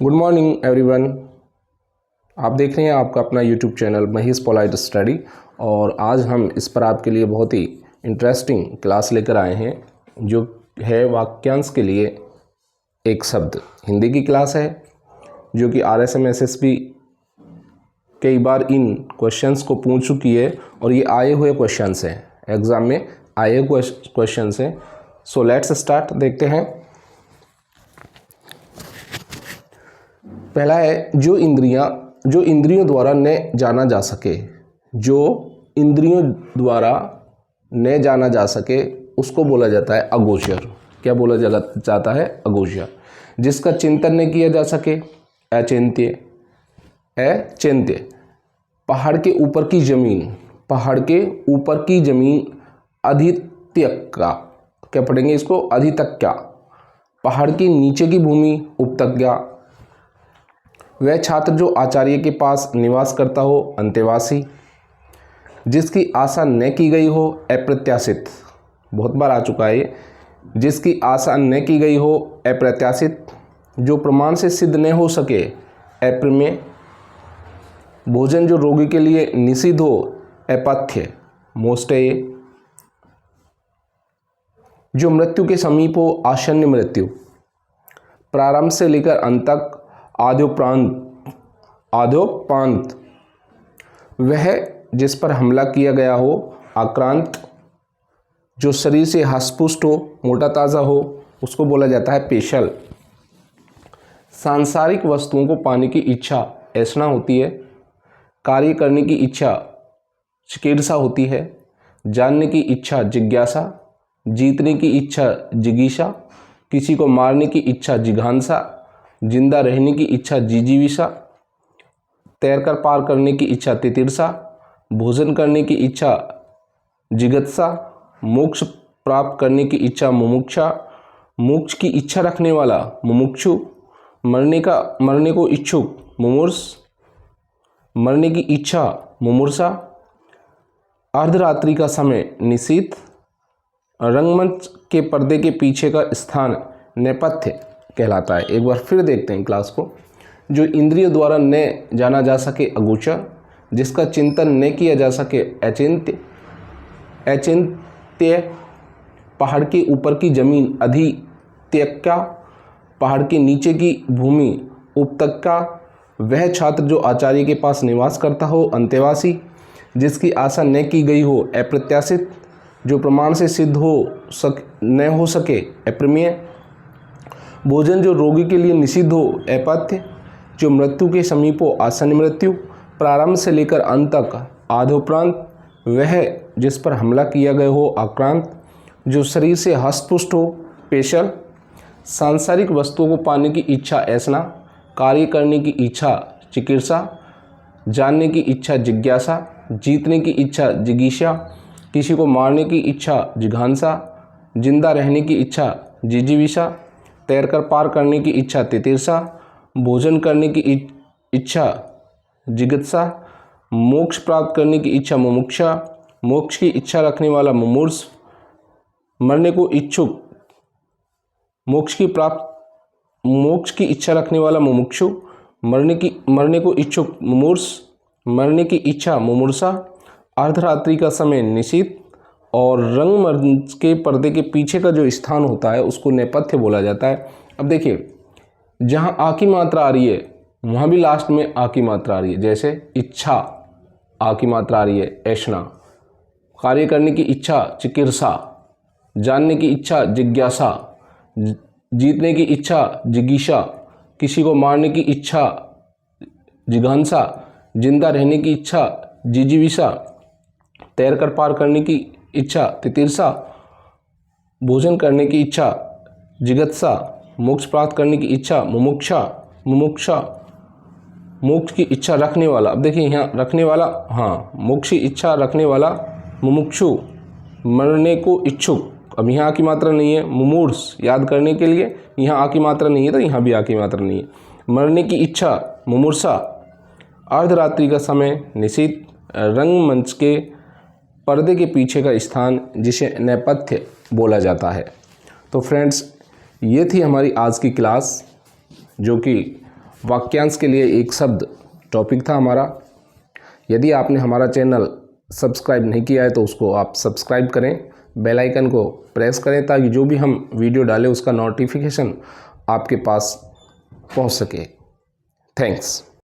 Good morning everyone. आप देख रहे हैं आपका अपना YouTube channel Mahesh polite study और आज हम इस पर आपके लिए बहुत ही इंटरेस्टिंग क्लास लेकर आए हैं जो है वाक्यांश के लिए एक शब्द। हिंदी की क्लास है जो कि RSM SSB कई बार इन क्वेश्चंस को पूछ चुकी है और ये आए हुए क्वेश्चंस हैं, एग्ज़ाम में आए हुए क्वेश्चंस हैं। So let's start. देखते हैं। पहला है जो इंद्रियों द्वारा न जाना जा सके। जो इंद्रियों द्वारा न जाना जा सके उसको बोला जाता है अगोचर। क्या बोला जाता है? अगोचर। जिसका चिंतन न किया जा सके अचिंत्य। पहाड़ के ऊपर की जमीन अधित्यक्का। क्या पढ़ेंगे इसको? अधित्यक्का। पहाड़ के नीचे की भूमि उपत्यक्का। वह छात्र जो आचार्य के पास निवास करता हो अंतेवासी। जिसकी आशा न की गई हो अप्रत्याशित। बहुत बार आ चुका है ये। जिसकी आशा न की गई हो अप्रत्याशित। जो प्रमाण से सिद्ध न हो सके अप्रमेय। भोजन जो रोगी के लिए निषिद्ध हो अपथ्य मोष्टेय। जो मृत्यु के समीप हो आसन्न मृत्यु। प्रारंभ से लेकर अंत तक आद्योपांत। वह जिस पर हमला किया गया हो आक्रांत। जो शरीर से हष्टपुष्ट हो मोटा ताज़ा हो उसको बोला जाता है पेशल। सांसारिक वस्तुओं को पाने की इच्छा ऐसा होती है। कार्य करने की इच्छा चिकीर्षा होती है। जानने की इच्छा जिज्ञासा। जीतने की इच्छा जिगीषा। किसी को मारने की इच्छा जिघांसा। जिंदा रहने की इच्छा जिजीविषा। तैरकर पार करने की इच्छा तितिर्षा। भोजन करने की इच्छा जिगत्सा। मोक्ष प्राप्त करने की इच्छा मुमुक्षा। मोक्ष की इच्छा रखने वाला मुमुक्षु। मरने को इच्छुक मुमूर्ष। मरने की इच्छा मुमूर्षा। अर्धरात्रि का समय निशीथ। रंगमंच के पर्दे के पीछे का स्थान नेपथ्य कहलाता है। एक बार फिर देखते हैं क्लास को। जो इंद्रियों द्वारा न जाना जा सके अगोचर। जिसका चिंतन न किया जा सके अचिंत्य। पहाड़ के ऊपर की जमीन अधित्यक्का। पहाड़ के नीचे की भूमि उपत्यक्का। वह छात्र जो आचार्य के पास निवास करता हो अंतेवासी। जिसकी आशा न की गई हो अप्रत्याशित। जो प्रमाण से सिद्ध न हो सके अप्रमेय। भोजन जो रोगी के लिए निषिद्ध हो अपथ्य। जो मृत्यु के समीप हो आसन्न मृत्यु। प्रारंभ से लेकर अंत तक आद्योपरांत। वह जिस पर हमला किया गया हो आक्रांत। जो शरीर से हष्टपुष्ट हो पेशल। सांसारिक वस्तुओं को पाने की इच्छा ऐसना। कार्य करने की इच्छा चिकीर्षा। जानने की इच्छा जिज्ञासा। जीतने की इच्छा जिगीषा। किसी को मारने की इच्छा जिघांसा। जिंदा रहने की इच्छा जिजीविषा। तैरकर पार करने की इच्छा तितिर्षा। भोजन करने की इच्छा जिगत्सा। मोक्ष प्राप्त करने की इच्छा मुमुक्षा। मोक्ष की इच्छा रखने वाला मुमूर्ष। मरने को इच्छुक मोक्ष की इच्छा रखने वाला मुमुक्षु। मरने को इच्छुक मुमूर्ष। मरने की इच्छा मुमूर्षा। अर्धरात्रि का समय निशीथ। और रंगमंच के पर्दे के पीछे का जो स्थान होता है उसको नेपथ्य बोला जाता है। अब देखिए, जहाँ आ की मात्रा आ रही है वहाँ भी लास्ट में आ की मात्रा आ रही है। जैसे इच्छा आ की मात्रा आ रही है ऐशना। कार्य करने की इच्छा चिकीर्षा। जानने की इच्छा जिज्ञासा। जीतने की इच्छा जिगीषा। किसी को मारने की इच्छा जिघांसा। जिंदा रहने की इच्छा जिजीविषा। तैरकर पार करने की इच्छा तितिर्षा। भोजन करने की इच्छा जिगत्सा। मोक्ष प्राप्त करने की इच्छा मुमुक्षा। मोक्ष की इच्छा रखने वाला। अब देखिए यहाँ रखने वाला, हाँ, मोक्ष की इच्छा रखने वाला मुमुक्षु। मरने को इच्छुक। अब यहाँ आ की मात्रा नहीं है। मुमूर्ष याद करने के लिए यहाँ आ की मात्रा नहीं है तो यहाँ भी आ की मात्रा नहीं है। मरने की इच्छा मुमूर्षा। अर्धरात्रि का समय निशीथ। रंगमंच के पर्दे के पीछे का स्थान जिसे नेपथ्य बोला जाता है। तो फ्रेंड्स, ये थी हमारी आज की क्लास जो कि वाक्यांश के लिए एक शब्द टॉपिक था हमारा। यदि आपने हमारा चैनल सब्सक्राइब नहीं किया है तो उसको आप सब्सक्राइब करें, बेल आइकन को प्रेस करें ताकि जो भी हम वीडियो डालें उसका नोटिफिकेशन आपके पास पहुंच सके। थैंक्स।